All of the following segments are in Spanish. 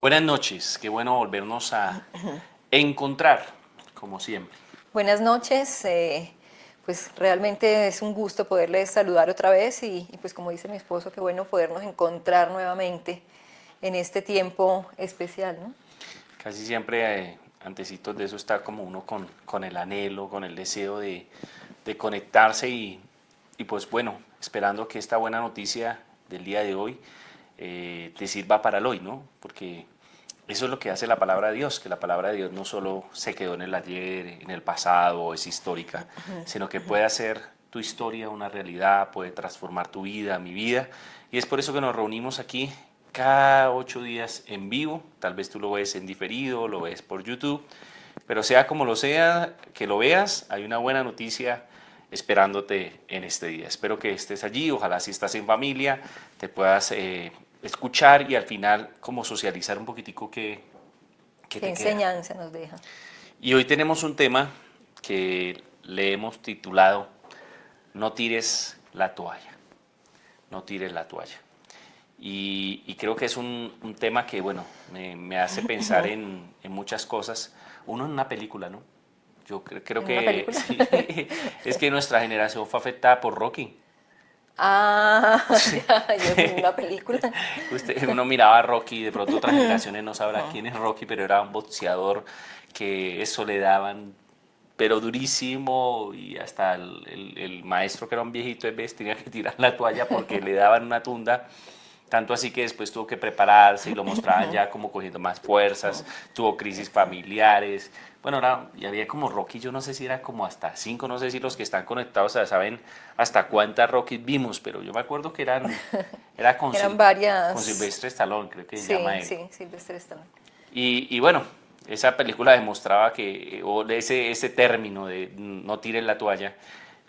Buenas noches, qué bueno volvernos a encontrar, como siempre. Buenas noches, pues realmente es un gusto poderles saludar otra vez pues como dice mi esposo, qué bueno podernos encontrar nuevamente en este tiempo especial, ¿no? Casi siempre, antecitos de eso, está como uno con el anhelo, con el deseo de conectarse y pues bueno, esperando que esta buena noticia del día de hoy te sirva para el hoy, ¿no? Porque eso es lo que hace la palabra de Dios, que la palabra de Dios no solo se quedó en el ayer, en el pasado, es histórica, sino que puede hacer tu historia una realidad, puede transformar tu vida, mi vida. Y es por eso que nos reunimos aquí cada 8 días en vivo. Tal vez tú lo ves en diferido, lo ves por YouTube, pero sea como lo sea, que lo veas, hay una buena noticia esperándote en este día. Espero que estés allí, ojalá si estás en familia, te puedas escuchar y al final como socializar un poquitico qué ¿Qué te queda. enseñanza nos deja? Y hoy tenemos un tema que le hemos titulado No tires la toalla, no tires la toalla. Y creo que es un tema que, bueno, me hace pensar en muchas cosas. Uno en una película, ¿no? Yo creo ¿En una que película? sí, es que nuestra generación fue afectada por Rocky. Ah, Sí. ya, yo en una película. Uno miraba a Rocky, de pronto otras generaciones no sabrá quién es Rocky, pero era un boxeador que eso le daban, pero durísimo, y hasta el maestro, que era un viejito de vez, tenía que tirar la toalla porque le daban una tunda. Tanto así que después tuvo que prepararse y lo mostraban ya como cogiendo más fuerzas, tuvo crisis familiares. Bueno, y había como Rocky, yo no sé si era como hasta 5, no sé si los que están conectados saben hasta cuántas Rocky vimos, pero yo me acuerdo que era Eran con varias, Silvestre Stallone, creo que se llama sí, él. sí, Silvestre Stallone. Y bueno, esa película demostraba que, o ese término de no tires la toalla,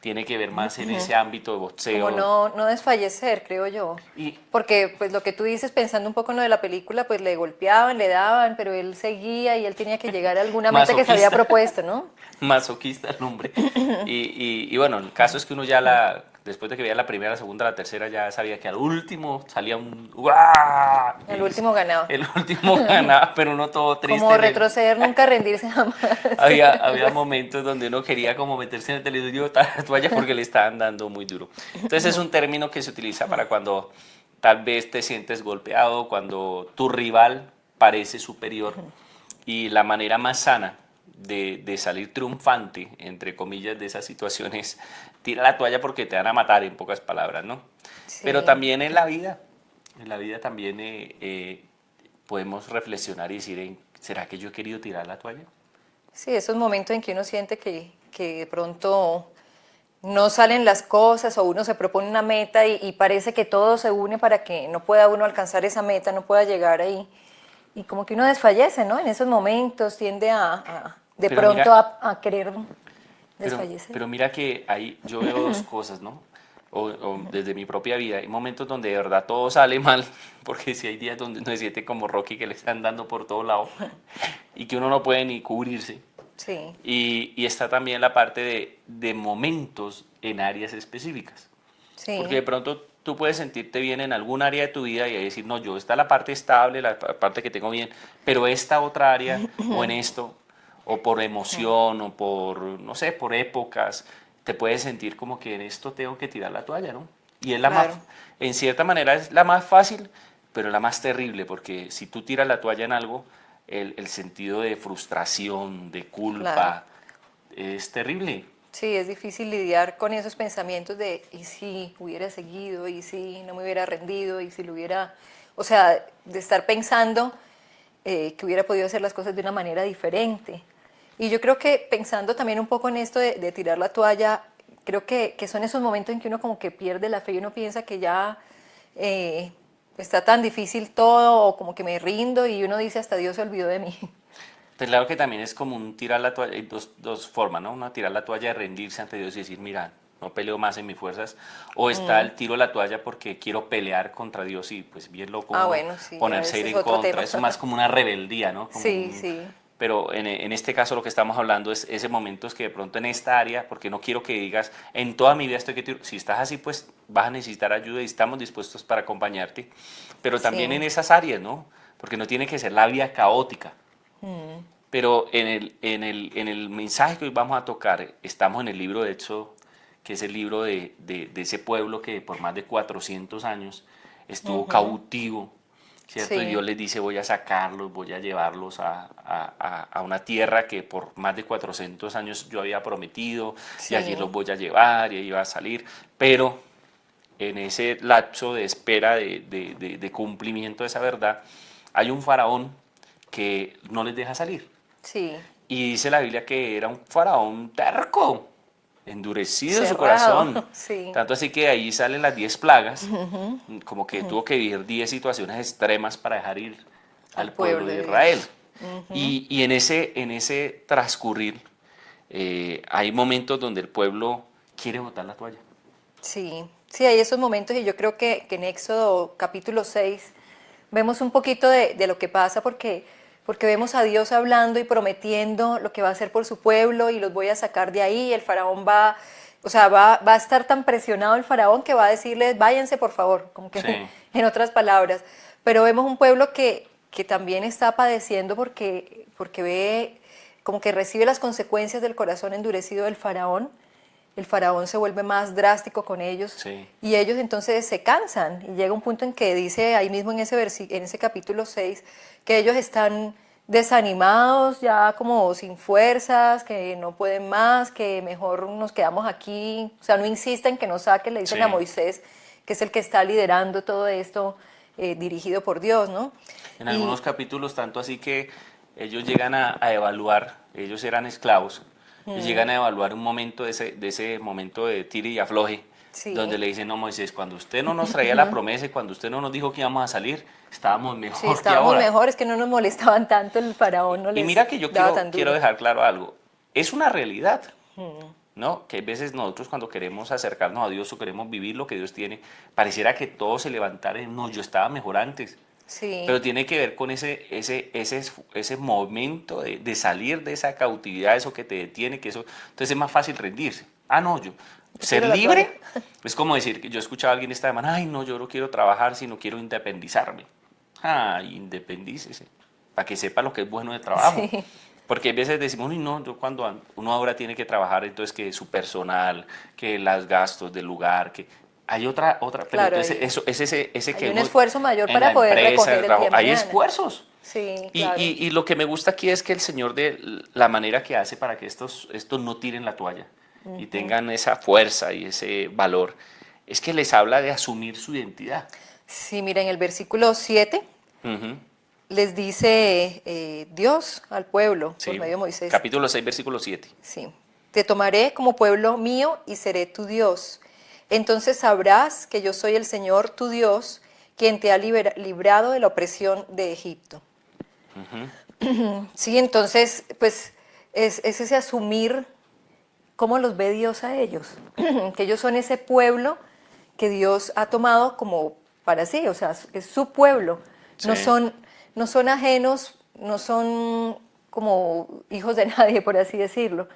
tiene que ver más en ese ámbito de Como boxeo. no desfallecer, creo yo. Y Porque pues lo que tú dices, pensando un poco en lo de la película, pues le golpeaban, le daban, pero él seguía y él tenía que llegar a alguna meta que se había masoquista, propuesto, ¿no? masoquista el hombre. Y bueno, el caso es que uno después de que veía la primera, la segunda, la tercera, ya sabía que al último salía un ¡guau! El último ganaba. El último ganaba, pero uno todo Como triste. retroceder, nunca rendirse jamás. Algo Había así. momentos donde uno quería como meterse en el televisor y botar la toalla porque le estaban dando muy duro. Entonces es un término que se utiliza para cuando tal vez te sientes golpeado, cuando tu rival parece superior, y la manera más sana de salir triunfante, entre comillas, de esas situaciones, tira la toalla porque te van a matar, en pocas palabras, ¿no? Pero Sí, también en la vida también podemos reflexionar y decir, ¿será que yo he querido tirar la toalla? sí, esos momentos en que uno siente que de pronto no salen las cosas o uno se propone una meta y parece que todo se une para que no pueda uno alcanzar esa meta, no pueda llegar ahí. Y como que uno desfallece, ¿no? En esos momentos tiende de Pero pronto mira, a querer desfallecer. pero mira que ahí yo veo dos cosas, ¿no? O desde mi propia vida, hay momentos donde de verdad todo sale mal, porque si hay días donde uno se siente como Rocky, que le están dando por todo lado y que uno no puede ni cubrirse. Sí, Y está también la parte de momentos en áreas específicas. Porque de sí, pronto tú puedes sentirte bien en algún área de tu vida y decir, no, yo esta es la parte estable, la parte que tengo bien, pero esta otra área o en esto, o por emoción, o por, no sé, por épocas, te puedes sentir como que en esto tengo que tirar la toalla, ¿no? Y es la más, claro. en cierta manera es la más fácil, pero la más terrible, porque si tú tiras la toalla en algo, el sentido de frustración, de Claro. culpa, es terrible. Sí, es difícil lidiar con esos pensamientos de, ¿y si hubiera seguido? ¿Y si no me hubiera rendido? ¿Y si lo hubiera...? O sea, de estar pensando que hubiera podido hacer las cosas de una manera diferente. Y yo creo que pensando también un poco en esto de tirar la toalla, creo que son esos momentos en que uno como que pierde la fe y uno piensa que ya está tan difícil todo o como que me rindo y uno dice hasta Dios se olvidó de mí. Pues claro que también es como un tirar la toalla, hay dos formas, ¿no? Una tirar la toalla de rendirse ante Dios y decir, mira, no peleo más en mis fuerzas, o está el tiro la toalla porque quiero pelear contra Dios y pues bien loco Ah, uno bueno, sí, ya ponerse a ir ese es en otro contra, tema. eso es más como una rebeldía, ¿no? Sí, sí, Pero en este caso lo que estamos hablando es ese momento es que de pronto en esta área, porque no quiero que digas, en toda mi vida estoy que tiro, si estás así pues vas a necesitar ayuda y estamos dispuestos para acompañarte, pero también sí, en esas áreas, ¿no? porque no tiene que ser la vida caótica. Pero en el mensaje que hoy vamos a tocar, estamos en el libro de Éxodo, que es el libro de ese pueblo que por más de 400 años estuvo cautivo, ¿cierto? Sí. Y Dios les dice, voy a sacarlos, voy a llevarlos a una tierra que por más de 400 años yo había prometido, Sí. y allí los voy a llevar, y ahí va a salir. Pero en ese lapso de espera de cumplimiento de esa verdad, hay un faraón que no les deja salir. Sí. Y dice la Biblia que era un faraón terco, endurecido su Cerrado. corazón. Sí. Tanto así que ahí salen las 10 plagas, como que tuvo que vivir 10 situaciones extremas para dejar ir al pueblo de Israel. Y en ese transcurrir hay momentos donde el pueblo quiere botar la toalla. Sí, sí, hay esos momentos y yo creo que en Éxodo capítulo 6 vemos un poquito de lo que pasa porque vemos a Dios hablando y prometiendo lo que va a hacer por su pueblo y los voy a sacar de ahí. El faraón va a estar tan presionado el faraón que va a decirles, váyanse por favor, como que Sí. en otras palabras. Pero vemos un pueblo que también está padeciendo porque ve, como que recibe las consecuencias del corazón endurecido del faraón. El faraón se vuelve más drástico con ellos Sí. y ellos entonces se cansan y llega un punto en que dice ahí mismo en ese capítulo 6 que ellos están desanimados, ya como sin fuerzas, que no pueden más, que mejor nos quedamos aquí, o sea, no insisten que nos saquen, le dicen Sí. a Moisés, que es el que está liderando todo esto, dirigido por Dios, ¿no? En Y- algunos capítulos, tanto así que ellos llegan a evaluar, ellos eran esclavos, y llegan a evaluar un momento de ese momento de tire y afloje, Sí. donde le dicen, no, Moisés, cuando usted no nos traía la promesa y cuando usted no nos dijo que íbamos a salir, estábamos Sí, mejor que estábamos ahora. mejor, es que no nos molestaban tanto, el faraón no Y les mira que yo daba quiero, tan quiero duro. dejar claro algo, es una realidad, ¿no? Que a veces nosotros cuando queremos acercarnos a Dios o queremos vivir lo que Dios tiene, pareciera que todo se levantara en, no, yo estaba mejor antes. Sí, Pero tiene que ver con ese momento de salir de esa cautividad, eso que te detiene, que eso, entonces es más fácil rendirse. Ah, no, yo, ser quiero la libre es como decir que yo escuchaba a alguien esta semana, ay, no, yo no quiero trabajar, sino quiero independizarme. Ay, independícese, para que sepa lo que es bueno de trabajo. sí, Porque a veces decimos, uy, no, yo cuando uno ahora tiene que trabajar, entonces que su personal, que los gastos del lugar, que hay pero claro, entonces eso es ese hay que un uno esfuerzo mayor en la para poder empresa, recoger el el día trabajo, de hay mañana. esfuerzos. Sí, Y, claro. y lo que me gusta aquí es que el Señor de la manera que hace para que estos no tiren la toalla y tengan esa fuerza y ese valor, es que les habla de asumir su identidad. Sí, mira, en el versículo 7 Ujú, les dice Dios al pueblo por sí. medio de Moisés, Capítulo 6, versículo 7. sí, te tomaré como pueblo mío y seré tu Dios. Entonces sabrás que yo soy el Señor tu Dios, quien te ha librado de la opresión de Egipto. Sí, entonces, pues es ese asumir cómo los ve Dios a ellos, que ellos son ese pueblo que Dios ha tomado como para sí, o sea, es su pueblo, no Sí. son, no son ajenos, no son como hijos de nadie, por así decirlo.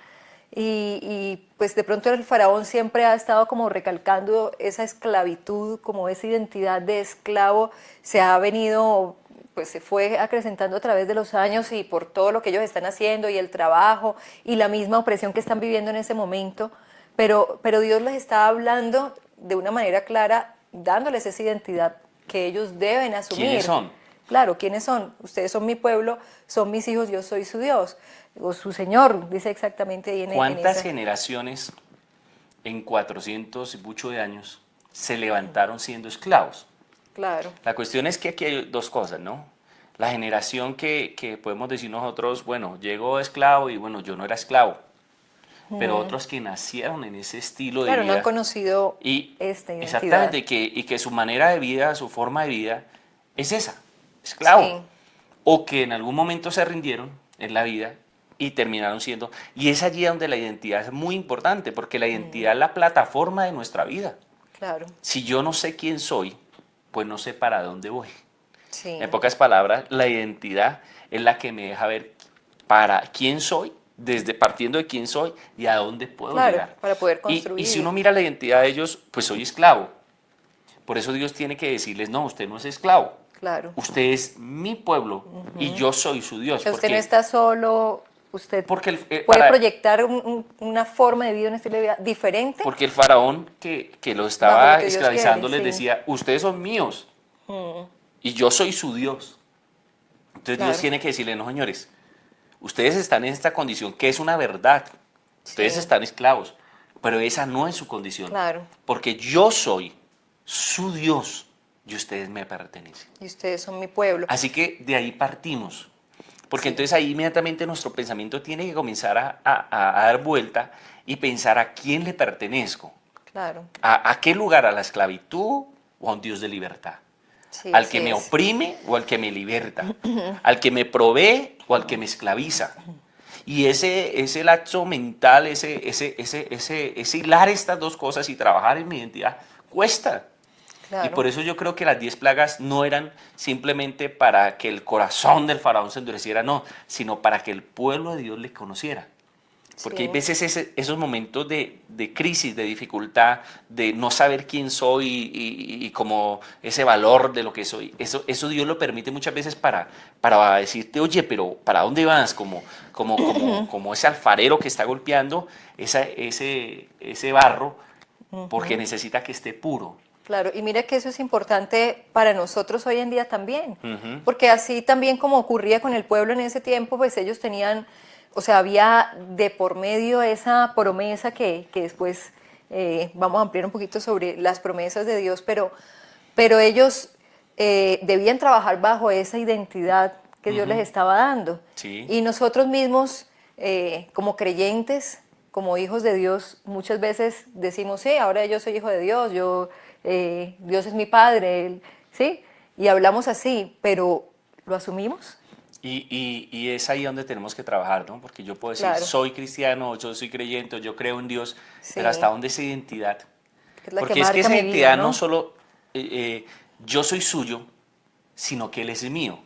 Pues de pronto el faraón siempre ha estado como recalcando esa esclavitud, como esa identidad de esclavo, se ha venido, pues se fue acrecentando a través de los años y por todo lo que ellos están haciendo y el trabajo y la misma opresión que están viviendo en ese momento, pero Dios les está hablando de una manera clara, dándoles esa identidad que ellos deben asumir. ¿Quiénes son? Claro, ¿quiénes son? Ustedes son mi pueblo, son mis hijos, yo soy su Dios, o su Señor, dice exactamente ahí en ¿Cuántas esa. generaciones en 400 y mucho de años se levantaron siendo esclavos? Claro, La cuestión es que aquí hay dos cosas, ¿no? La generación que podemos decir nosotros, bueno, llegó esclavo y bueno, yo no era esclavo, pero otros que nacieron en ese estilo de claro, no han vida conocido y esta identidad. exactamente, y que su manera de vida, su forma de vida es esa, esclavo. Sí. O que en algún momento se rindieron en la vida y terminaron siendo. Y es allí donde la identidad es muy importante, porque la identidad es la plataforma de nuestra vida. Claro, Si yo no sé quién soy, pues no sé para dónde voy. sí, En pocas palabras, la identidad es la que me deja ver para quién soy, desde partiendo de quién soy y a dónde puedo claro, llegar. para poder Y construir. si uno mira la identidad de ellos, pues soy esclavo. Por eso Dios tiene que decirles, no, usted no es esclavo. Claro. Usted es mi pueblo y yo soy su Dios. O sea, usted no está solo, usted Porque puede proyectar una forma de vida, un estilo de vida diferente porque el faraón que lo bajo lo estaba que Dios esclavizando quiere, les sí. decía, ustedes son míos y yo soy su Dios. Entonces Dios Claro, tiene que decirle, no señores, ustedes están en esta condición que es una verdad, ustedes sí, están esclavos, pero esa no es su condición, claro. porque yo soy su Dios y ustedes me pertenecen. Y ustedes son mi pueblo. Así que de ahí partimos, porque Sí, entonces ahí inmediatamente nuestro pensamiento tiene que comenzar a dar vuelta y pensar a quién le pertenezco, claro. a qué lugar, a la esclavitud o a un Dios de libertad, Sí, al así que me es. oprime o al que me liberta, al que me provee o al que me esclaviza. Y ese lapso mental, ese hilar estas dos cosas y trabajar en mi identidad, cuesta. Y Claro. por eso yo creo que las 10 plagas no eran simplemente para que el corazón del faraón se endureciera, no, sino para que el pueblo de Dios le conociera. Porque hay Sí, veces esos momentos de crisis, de dificultad, de no saber quién soy y como ese valor de lo que soy, eso Dios lo permite muchas veces para decirte, oye, pero ¿para dónde vas? Como ese alfarero que está golpeando ese barro porque necesita que esté puro. claro. Y mira que eso es importante para nosotros hoy en día también. Ujú. Porque así también como ocurría con el pueblo en ese tiempo, pues ellos tenían, o sea, había de por medio esa promesa que después vamos a ampliar un poquito sobre las promesas de Dios, pero ellos debían trabajar bajo esa identidad que Dios les estaba dando. Sí. Y nosotros mismos, como creyentes, como hijos de Dios, muchas veces decimos, sí, ahora yo soy hijo de Dios, Dios es mi padre, ¿sí? Y hablamos así, pero ¿lo asumimos? Y es ahí donde tenemos que trabajar, ¿no? Porque yo puedo decir, Claro, soy cristiano, yo soy creyente, yo creo en Dios, pero ¿hasta sí, dónde esa identidad? es la que Porque es que marca esa mi vida, identidad no ¿no? solo yo soy suyo, sino que Él es mío.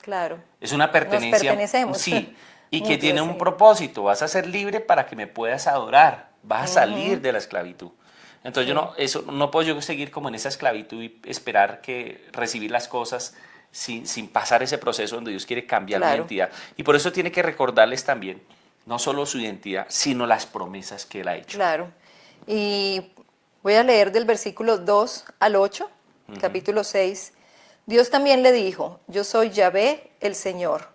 Claro, Es una nos pertenencia, pertenecemos sí, y que mutuo, tiene un sí. propósito. Vas a ser libre para que me puedas adorar. Vas a salir de la esclavitud. Entonces Sí, no puedo yo seguir como en esa esclavitud y esperar que recibir las cosas sin pasar ese proceso donde Dios quiere cambiar mi claro, identidad. Y por eso tiene que recordarles también, no solo su identidad, sino las promesas que Él ha hecho. claro. Y voy a leer del versículo 2 al 8, capítulo 6. Dios también le dijo, yo soy Yahvé, el Señor.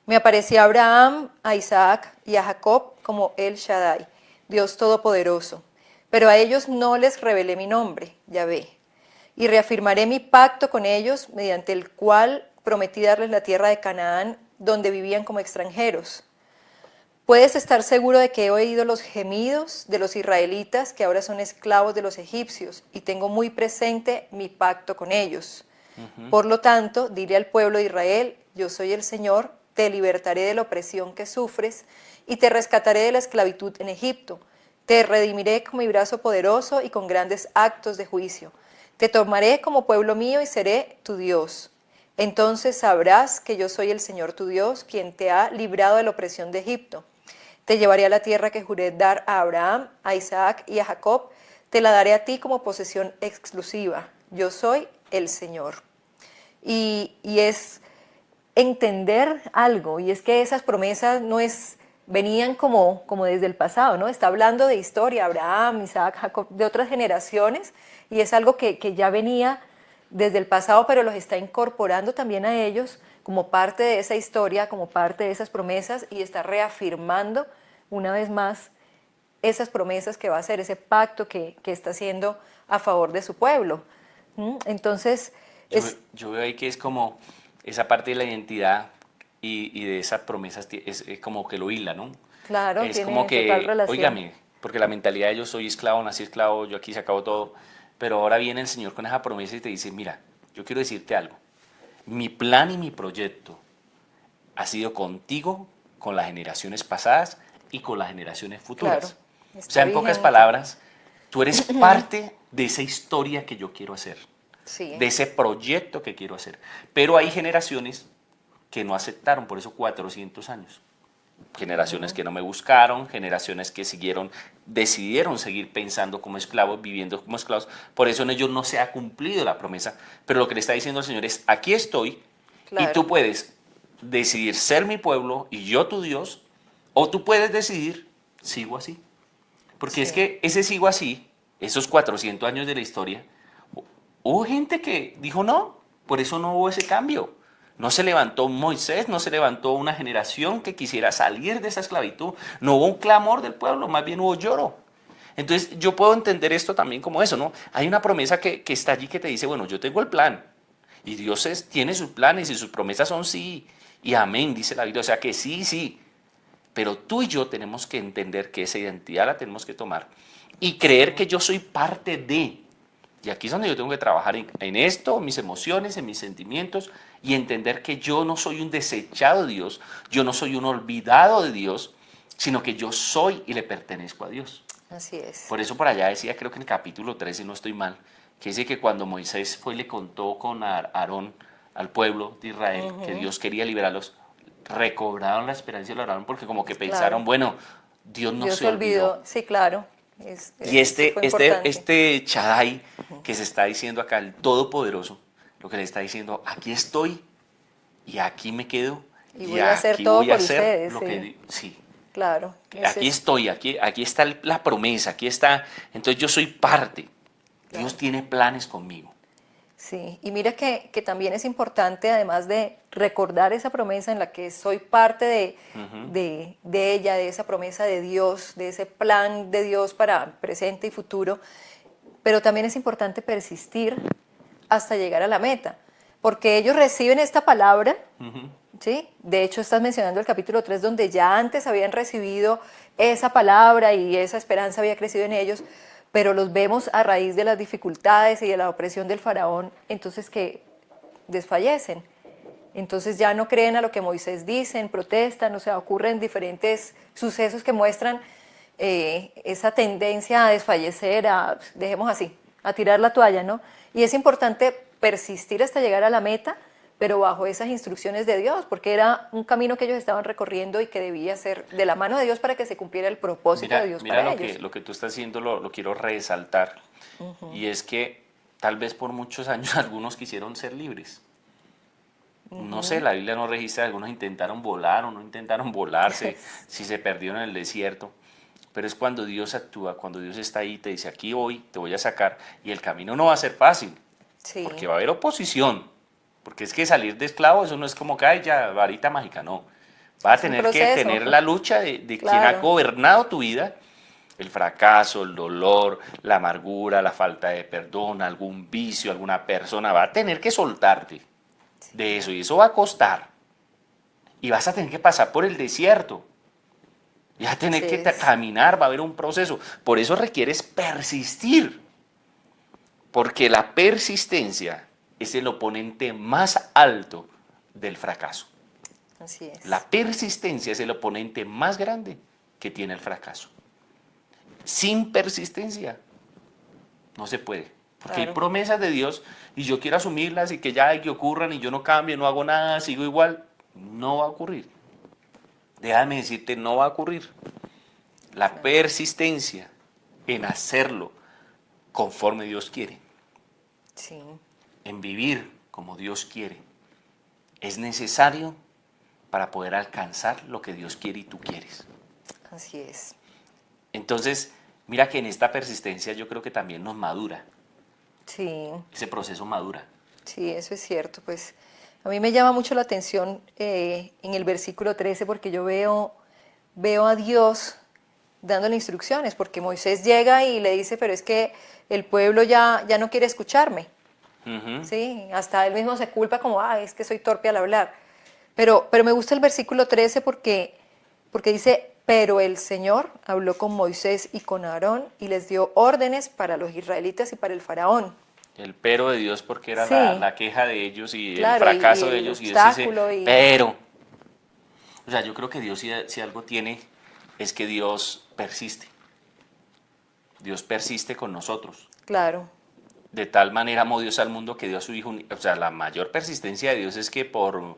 Me aparecí a Abraham, a Isaac y a Jacob como El Shaddai, Dios Todopoderoso. Pero a ellos no les revelé mi nombre, Yahvé. Y reafirmaré mi pacto con ellos, mediante el cual prometí darles la tierra de Canaán, donde vivían como extranjeros. Puedes estar seguro de que he oído los gemidos de los israelitas que ahora son esclavos de los egipcios y tengo muy presente mi pacto con ellos. Por lo tanto, dile al pueblo de Israel, yo soy el Señor, te libertaré de la opresión que sufres y te rescataré de la esclavitud en Egipto. Te redimiré con mi brazo poderoso y con grandes actos de juicio. Te tomaré como pueblo mío y seré tu Dios. Entonces sabrás que yo soy el Señor tu Dios, quien te ha librado de la opresión de Egipto. Te llevaré a la tierra que juré dar a Abraham, a Isaac y a Jacob. Te la daré a ti como posesión exclusiva. Yo soy el Señor. Y es entender algo, y es que esas promesas venían como desde el pasado, ¿no? Está hablando de historia, Abraham, Isaac, Jacob, de otras generaciones, y es algo que ya venía desde el pasado, pero los está incorporando también a ellos como parte de esa historia, como parte de esas promesas, y está reafirmando una vez más esas promesas que va a hacer, ese pacto que está haciendo a favor de su pueblo. Entonces, Yo veo ahí que es como esa parte de la identidad y de esas promesas es como que lo hila, ¿no? claro, Es como tiene total que, relación. óigame, porque la mentalidad de yo soy esclavo, nací esclavo, yo aquí se acabó todo, pero ahora viene el Señor con esa promesa y te dice, mira, yo quiero decirte algo, mi plan y mi proyecto ha sido contigo, con las generaciones pasadas y con las generaciones Claro, futuras. O está sea, en pocas vigente. palabras, tú eres parte de esa historia que yo quiero hacer, Sí, de ese proyecto que quiero hacer. Pero hay generaciones que no aceptaron, por eso 400 años. generaciones que no me buscaron, generaciones que decidieron seguir pensando como esclavos, viviendo como esclavos. Por eso en ellos no se ha cumplido la promesa. Pero lo que le está diciendo el Señor es, aquí estoy y Claro, tú puedes decidir ser mi pueblo y yo tu Dios, o tú puedes decidir, sigo así. Porque es sí, que ese sigo así, esos 400 años de la historia, hubo gente que dijo no, por eso no hubo ese cambio. No se levantó Moisés, no se levantó una generación que quisiera salir de esa esclavitud. No hubo un clamor del pueblo, más bien hubo lloro. Entonces yo puedo entender esto también como eso, ¿no? Hay una promesa que está allí que te dice, bueno, yo tengo el plan. Y Dios tiene sus planes y sus promesas son sí y amén, dice la Biblia. O sea que sí, sí. Pero tú y yo tenemos que entender que esa identidad la tenemos que tomar y sí, creer que yo soy parte de. Y aquí es donde yo tengo que trabajar en esto, en mis emociones, en mis sentimientos y entender que yo no soy un desechado de Dios, yo no soy un olvidado de Dios, sino que yo soy y le pertenezco a Dios. así es. Por eso por allá decía, creo que en el capítulo 13, no estoy mal, que dice que cuando Moisés fue y le contó con Aarón al pueblo de Israel que Ujú, Dios quería liberarlos, recobraron la esperanza y lo oraron porque como que claro, pensaron, bueno, Dios no Dios se se olvidó. olvidó, sí, claro, Y eso fue importante. este Shaddai que se está diciendo acá, el Todopoderoso, lo que le está diciendo, aquí estoy y aquí me quedo Y y voy a hacer aquí todo voy a por hacer ustedes, lo sí, que, sí, claro, ese aquí es, estoy, aquí está la promesa, aquí está, entonces yo soy parte, Dios claro. tiene planes conmigo. Sí, y mira que también es importante, además de recordar esa promesa en la que soy parte de ella, de esa promesa de Dios, de ese plan de Dios para presente y futuro, pero también es importante persistir hasta llegar a la meta, porque ellos reciben esta palabra, ¿sí? De hecho, estás mencionando el capítulo 3 donde ya antes habían recibido esa palabra y esa esperanza había crecido en ellos, pero los vemos a raíz de las dificultades y de la opresión del faraón, entonces que desfallecen. Entonces ya no creen a lo que Moisés dice, protestan, o sea, ocurren diferentes sucesos que muestran esa tendencia a desfallecer, dejemos así, a tirar la toalla, ¿no? Y es importante persistir hasta llegar a la meta, pero bajo esas instrucciones de Dios, porque era un camino que ellos estaban recorriendo y que debía ser de la mano de Dios para que se cumpliera el propósito de Mira, Dios mira para ellos. lo que tú estás haciendo, lo quiero resaltar, y es que tal vez por muchos años algunos quisieron ser libres. No sé, la Biblia no registra, algunos intentaron volar o no intentaron volarse, si se perdieron en el desierto. Pero es cuando Dios actúa, cuando Dios está ahí, te dice, aquí voy, te voy a sacar, y el camino no va a ser fácil, porque Sí, va a haber oposición, porque es que salir de esclavo, eso no es como que, ay, ya, varita mágica, no. Va a es un tener que proceso, tener la lucha de quien ha claro, gobernado tu vida, el fracaso, el dolor, la amargura, la falta de perdón, algún vicio, alguna persona, va a tener que soltarte de eso, y eso va a costar, y vas a tener que pasar por el desierto, y vas a así tener que es, caminar, va a haber un proceso. Por eso requieres persistir, porque la persistencia es el oponente más alto del fracaso. así La es, persistencia es el oponente más grande que tiene el fracaso. Sin persistencia no se puede, porque hay claro, promesas de Dios y yo quiero asumirlas y que ya hay que ocurran y yo no cambio, no hago nada, sigo igual. No va a ocurrir. Déjame decirte, no va a ocurrir. La claro, persistencia en hacerlo conforme Dios quiere, sí, en vivir como Dios quiere, es necesario para poder alcanzar lo que Dios quiere y tú quieres. así es, Entonces, mira que en esta persistencia yo creo que también nos madura, sí. ese proceso madura. Sí, eso es cierto. Pues a mí me llama mucho la atención en el versículo 13 porque yo veo a Dios dándole instrucciones, porque Moisés llega y le dice, pero es que el pueblo ya no quiere escucharme, Ujú. ¿sí? Hasta él mismo se culpa como, es que soy torpe al hablar. Pero me gusta el versículo 13 porque dice, pero el Señor habló con Moisés y con Aarón y les dio órdenes para los israelitas y para el faraón. El pero de Dios porque era Sí, la queja de ellos y el claro, y fracaso de el ellos y Dios dice, obstáculo y pero. O sea, yo creo que Dios si algo tiene es que Dios persiste. Dios persiste con nosotros. claro, De tal manera amó Dios al mundo que dio a su Hijo. O sea, la mayor persistencia de Dios es que por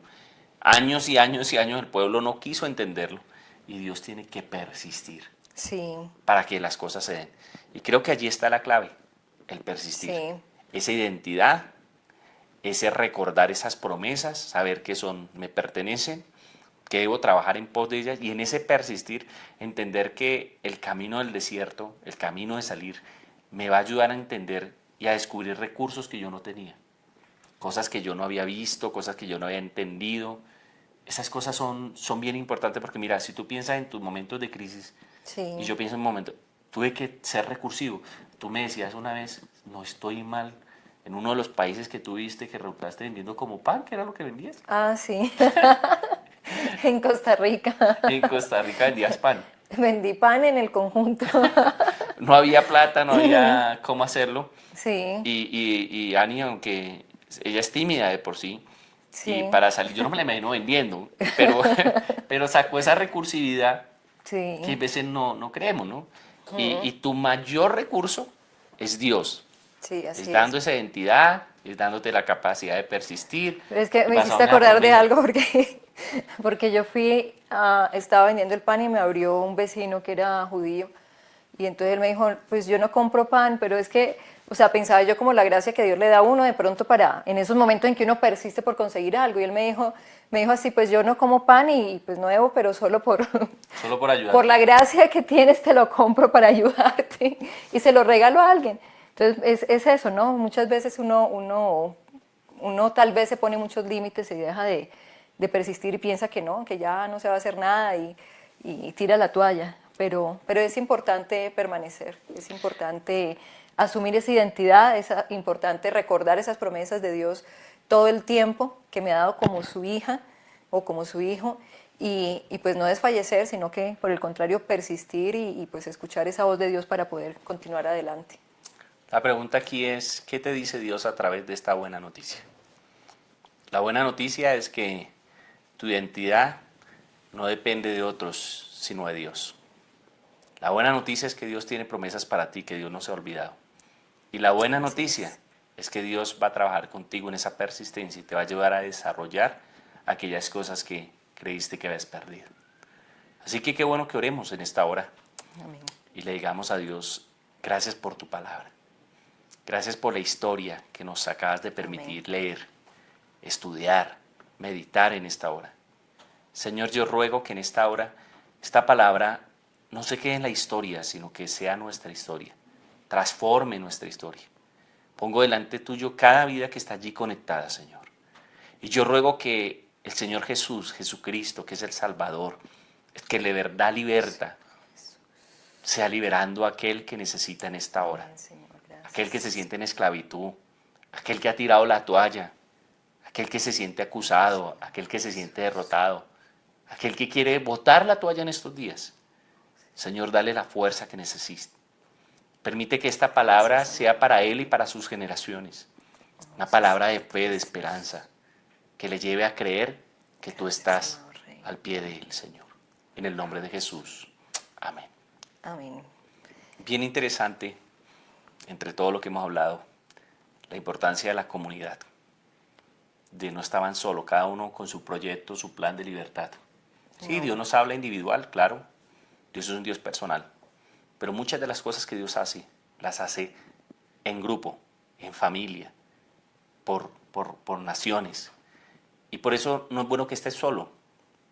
años y años y años el pueblo no quiso entenderlo. y Dios tiene que persistir Sí, para que las cosas se den. Y creo que allí está la clave, el persistir. sí, Esa identidad, ese recordar esas promesas, saber que son, me pertenecen, que debo trabajar en pos de ellas y en ese persistir entender que el camino del desierto, el camino de salir, me va a ayudar a entender y a descubrir recursos que yo no tenía, cosas que yo no había visto, cosas que yo no había entendido. Esas cosas son bien importantes porque mira, si tú piensas en tus momentos de crisis y sí. yo pienso en un momento, tuve que ser recursivo. Tú me decías una vez, no estoy mal, en uno de los países que tú viste que resultaste vendiendo como pan, que era lo que vendías. Ah, sí. En Costa Rica. En Costa Rica vendías pan. Vendí pan en el conjunto. No había plata, no había cómo hacerlo. Sí, Y Ani, aunque ella es tímida de por sí, y sí, para salir, yo no me la imagino vendiendo, pero, pero sacó esa recursividad que a sí. veces no creemos, ¿no? Y tu mayor recurso es Dios, Sí, es así es. dando esa identidad, es dándote la capacidad de persistir, Pero es que me basado hiciste en esa acordar de promesa. algo porque, porque yo fui, estaba vendiendo el pan y me abrió un vecino que era judío. Y entonces él me dijo, pues yo no compro pan, pero es que, o sea, pensaba yo como la gracia que Dios le da a uno de pronto para, en esos momentos en que uno persiste por conseguir algo. Y él me dijo así, pues yo no como pan y pues no debo, pero solo por, Solo por por ayudarte. la gracia que tienes te lo compro para ayudarte y se lo regalo a alguien. Entonces es eso, ¿no? Muchas veces uno tal vez se pone muchos límites y deja de persistir y piensa que ya no se va a hacer nada y tira la toalla. Pero es importante permanecer, es importante asumir esa identidad, es importante recordar esas promesas de Dios todo el tiempo que me ha dado como su hija o como su hijo y pues no desfallecer, sino que por el contrario persistir y pues escuchar esa voz de Dios para poder continuar adelante. La pregunta aquí es, ¿qué te dice Dios a través de esta buena noticia? La buena noticia es que tu identidad no depende de otros, sino de Dios. La buena noticia es que Dios tiene promesas para ti, que Dios no se ha olvidado. Y la buena Así noticia es. es que Dios va a trabajar contigo en esa persistencia y te va a ayudar a desarrollar aquellas cosas que creíste que habías perdido. Así que qué bueno que oremos en esta hora Amén. y le digamos a Dios, gracias por tu palabra. Gracias por la historia que nos acabas de Amén. permitir leer, estudiar, meditar en esta hora. Señor, yo ruego que en esta hora esta palabra no se quede en la historia, sino que sea nuestra historia, transforme nuestra historia. Pongo delante tuyo cada vida que está allí conectada, Señor. Y yo ruego que el Señor Jesús, Jesucristo, que es el Salvador, el que de verdad liberta, sea liberando a aquel que necesita en esta hora, Amén, Señor, aquel que se gracias. siente en esclavitud, aquel que ha tirado la toalla, aquel que se siente acusado, aquel que se siente derrotado, aquel que quiere botar la toalla en estos días. Señor, dale la fuerza que necesita. Permite que esta palabra Gracias, Señor. sea para él y para sus generaciones. Una palabra de fe, de esperanza, que le lleve a creer que tú Gracias, estás amado Rey. al pie de él, Señor. En el nombre de Jesús. Amén. Amén. Bien interesante, entre todo lo que hemos hablado, la importancia de la comunidad. De no estaban solo, cada uno con su proyecto, su plan de libertad. Sí, Dios No, nos habla individual, claro. Dios es un Dios personal. Pero muchas de las cosas que Dios hace, las hace en grupo, en familia, por naciones. Y por eso no es bueno que estés solo.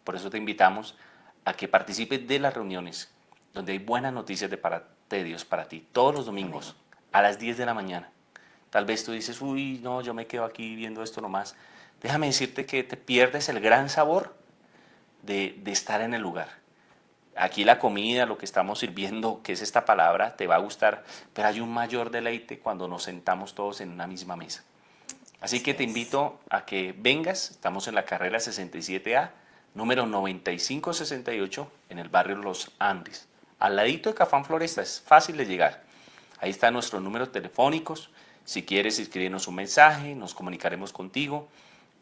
Por eso te invitamos a que participes de las reuniones donde hay buenas noticias de Dios para ti, todos los domingos, a las 10 de la mañana. Tal vez tú dices, uy, no, yo me quedo aquí viendo esto nomás. Déjame decirte que te pierdes el gran sabor de estar en el lugar. Aquí la comida, lo que estamos sirviendo, que es esta palabra, te va a gustar, pero hay un mayor deleite cuando nos sentamos todos en una misma mesa. Así así que te es. invito a que vengas, estamos en la carrera 67A, número 9568, en el barrio Los Andes. Al ladito de Cafán Floresta, es fácil de llegar. Ahí están nuestros números telefónicos. Si quieres escribirnos un mensaje, nos comunicaremos contigo.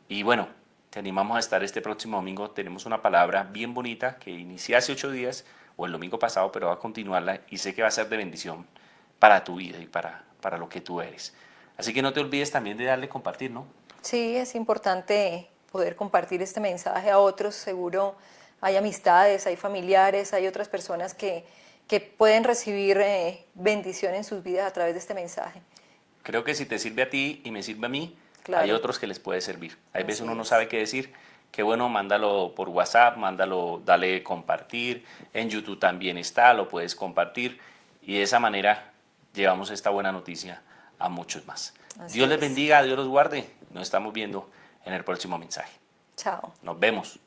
Y bueno, te animamos a estar este próximo domingo. Tenemos una palabra bien bonita que inicié hace 8 días, o el domingo pasado, pero va a continuarla y sé que va a ser de bendición para tu vida y para lo que tú eres. Así que no te olvides también de darle compartir, ¿no? Sí, es importante poder compartir este mensaje a otros. Seguro hay amistades, hay familiares, hay otras personas que pueden recibir bendición en sus vidas a través de este mensaje. Creo que si te sirve a ti y me sirve a mí, Claro. hay otros que les puede servir. Hay veces Así uno no es. sabe qué decir. Qué bueno, mándalo por WhatsApp, mándalo, dale compartir. En YouTube también está, lo puedes compartir. Y de esa manera llevamos esta buena noticia a muchos más. Así Dios les es. bendiga, Dios los guarde. Nos estamos viendo en el próximo mensaje. Chao. Nos vemos.